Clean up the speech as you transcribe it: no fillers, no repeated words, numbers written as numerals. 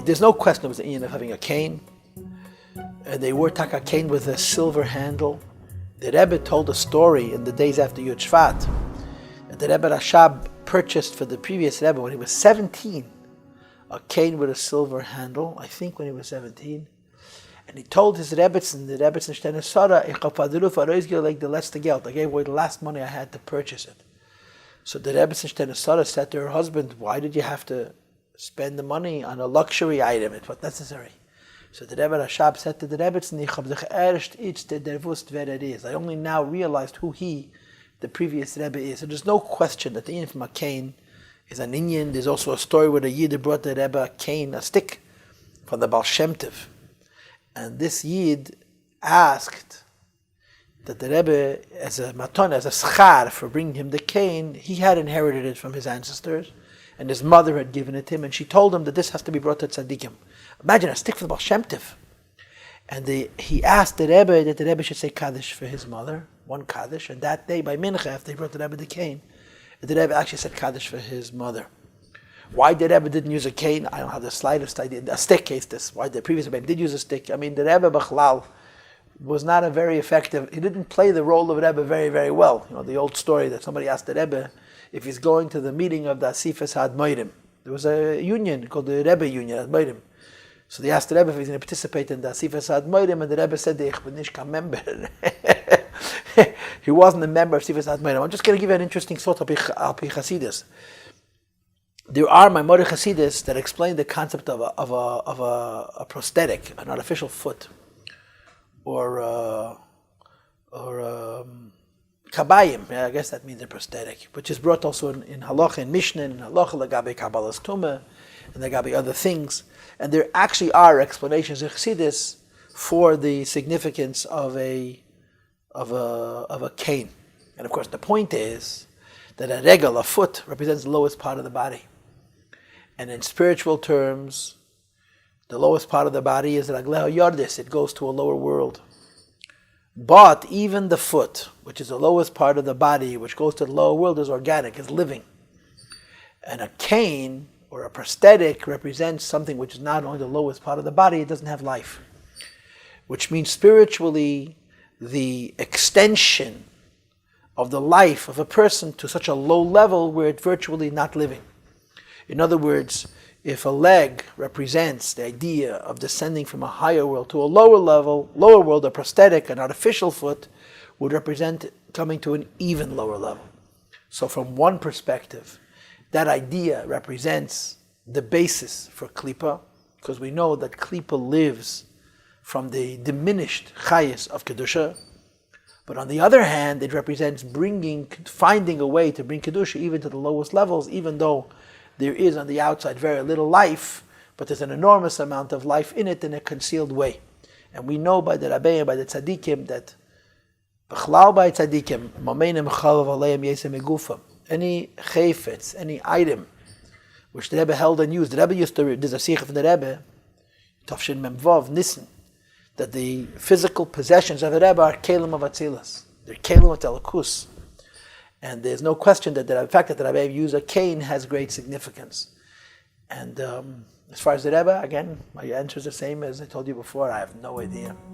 There's no question it was the Indian of having a cane. They wore taka cane with a silver handle. The Rebbe told a story in the days after Yud Shvat. The Rebbe Rashab purchased for the previous Rebbe when he was 17 a cane with a silver handle, I think when he was 17. And he told his Rebbetzin, the Rebbetzin Shtene Sara, ich hab like the letzte Geld. I gave away the last money I had to purchase it. So the Rebbetzin Shtene Sara said to her husband, why did you have to spend the money on a luxury item? It was necessary. So the Rebbe Rashab said to the Rebbetzin, ich hab dich erst jetzt derwusst wer is. I only now realized who he, the previous Rebbe, is. So there's no question that the Indian from a cane is an Indian. There's also a story where the Yid brought the Rebbe a cane, a stick, from the Baal Shem Tov. And this Yid asked that the Rebbe, as a Machon, as a schar for bringing him the cane, he had inherited it from his ancestors, and his mother had given it to him, and she told him that this has to be brought to tzaddikim. Imagine a stick for the Baal Shem Tov. And he asked the Rebbe that the Rebbe should say Kaddish for his mother, one Kaddish, and that day by Mincha, after he brought the Rebbe the cane, the Rebbe actually said Kaddish for his mother. Why the Rebbe didn't use a cane, I don't have the slightest idea. A stick case this. Why the previous Rebbe did use a stick. I mean, the Rebbe Bachlal was not a very effective, he didn't play the role of Rebbe very, very well. You know, the old story that somebody asked the Rebbe if he's going to the meeting of the Asifas HaAdmorim. There was a union called the Rebbe Union, Admorim. So they asked the Rebbe if he's going to participate in the Asifas HaAdmorim, and the Rebbe said, Ich bin nicht kein member. He wasn't a member of Asifas HaAdmorim. I'm just going to give you an interesting thought of Achei Chassidus. There are Maimonides Chassidus that explain the concept of a prosthetic, an artificial foot, or kabayim. Yeah, I guess that means a prosthetic, which is brought also in halacha, in Mishnah, in halacha legabe kabbalas tumah, and legabe other things. And there actually are explanations in Chassidus for the significance of a cane. And of course, the point is that a regel, a foot, represents the lowest part of the body. And in spiritual terms, the lowest part of the body is ragleho yardis. It goes to a lower world. But even the foot, which is the lowest part of the body, which goes to the lower world, is organic, is living. And a cane or a prosthetic represents something which is not only the lowest part of the body, it doesn't have life. Which means spiritually, the extension of the life of a person to such a low level where it's virtually not living. In other words, if a leg represents the idea of descending from a higher world to a lower world, a prosthetic, an artificial foot, would represent coming to an even lower level. So from one perspective, that idea represents the basis for Klippa, because we know that Klippa lives from the diminished chayis of Kedusha. But on the other hand, it represents finding a way to bring Kedusha even to the lowest levels, even though there is on the outside very little life, but there's an enormous amount of life in it in a concealed way. And we know by the Rebbeim, by the Tzaddikim, that B'chlal by Tzaddikim, Momenim Chalav Aleim Yesem Egufam, any chayfetz, any item which the Rebbe held and used. The Rebbe used to, there's a sikh from the Rebbe, Tafshin Memvav, Nissen, that the physical possessions of the Rebbe are kelim of Atzilas. They're kelim of Telakus. And there's no question that the fact that the Rebbe used a cane has great significance. And as far as the Rebbe, again, my answer is the same as I told you before. I have no idea.